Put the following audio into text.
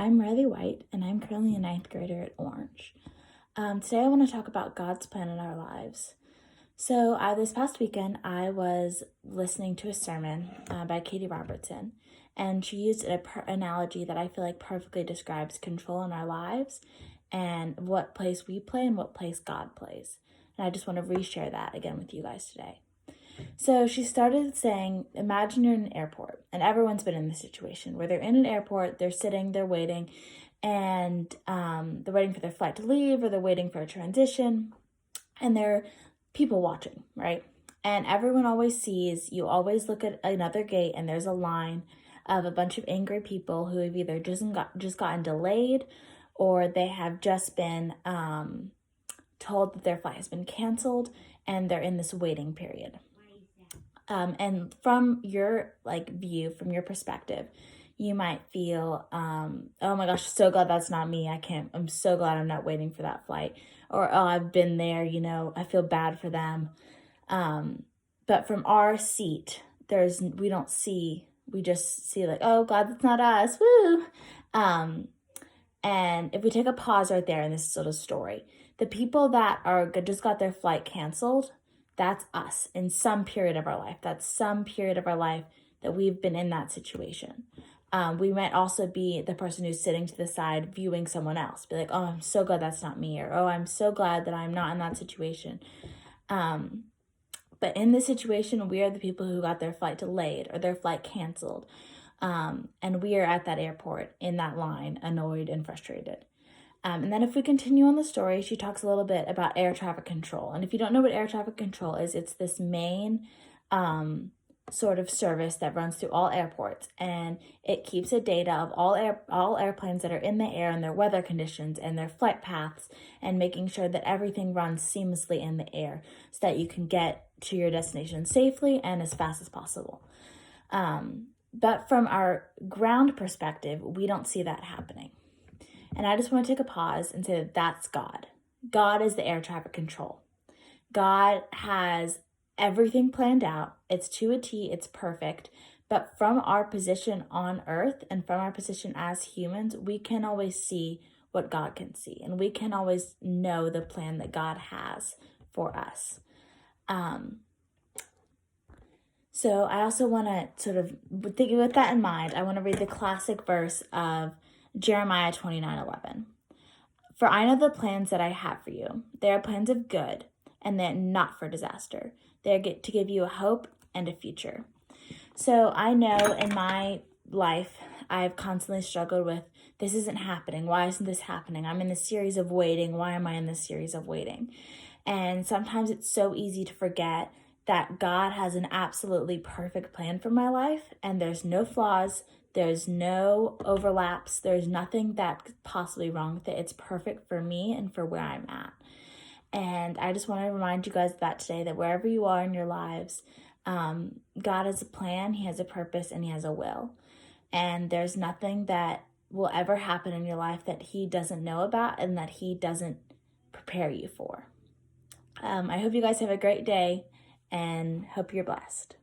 I'm Riley White, and I'm currently a ninth grader at Orange. Today I want to talk about God's plan in our lives. So this past weekend, I was listening to a sermon by Katie Robertson, and she used an analogy that I feel like perfectly describes control in our lives and what place we play and what place God plays. And I just want to reshare that again with you guys today. So she started saying, imagine you're in an airport, and everyone's been in this situation where they're in an airport, they're sitting, they're waiting, and they're waiting for their flight to leave, or they're waiting for a transition, and there are people watching, right? And everyone always sees, you always look at another gate, and there's a line of a bunch of angry people who have either just gotten delayed, or they have just been told that their flight has been canceled, and they're in this waiting period. And from your view, from your perspective, you might feel, oh my gosh, so glad that's not me. I'm so glad I'm not waiting for that flight. Or, oh, I've been there, I feel bad for them. But from our seat, we just see oh, glad that's not us. Woo! And if we take a pause right there in this sort of story, the people that just got their flight canceled, that's us in some period of our life. That's some period of our life that we've been in that situation. We might also be the person who's sitting to the side viewing someone else. Be like, oh, I'm so glad that's not me. Or, oh, I'm so glad that I'm not in that situation. But in this situation, we are the people who got their flight delayed or their flight canceled. And we are at that airport in that line, annoyed and frustrated. And then if we continue on the story, she talks a little bit about air traffic control. And if you don't know what air traffic control is, it's this main sort of service that runs through all airports. And it keeps a data of all airplanes that are in the air and their weather conditions and their flight paths, and making sure that everything runs seamlessly in the air so that you can get to your destination safely and as fast as possible. But from our ground perspective, we don't see that happening. And I just want to take a pause and say that that's God. God is the air traffic control. God has everything planned out. It's to a T. It's perfect. But from our position on earth and from our position as humans, we can always see what God can see. And we can always know the plan that God has for us. So I also want to sort of, thinking with that in mind, I want to read the classic verse of Jeremiah 29:11. For I know the plans that I have for you. They are plans of good, and they're not for disaster. They're to give you a hope and a future. So I know in my life, I've constantly struggled with, this isn't happening. Why isn't this happening? I'm in this series of waiting. Why am I in this series of waiting? And sometimes it's so easy to forget that God has an absolutely perfect plan for my life, and there's no flaws. There's no overlaps. There's nothing that could possibly wrong with it. It's perfect for me and for where I'm at. And I just want to remind you guys of that today, that wherever you are in your lives, God has a plan, He has a purpose, and He has a will. And there's nothing that will ever happen in your life that He doesn't know about and that He doesn't prepare you for. I hope you guys have a great day and hope you're blessed.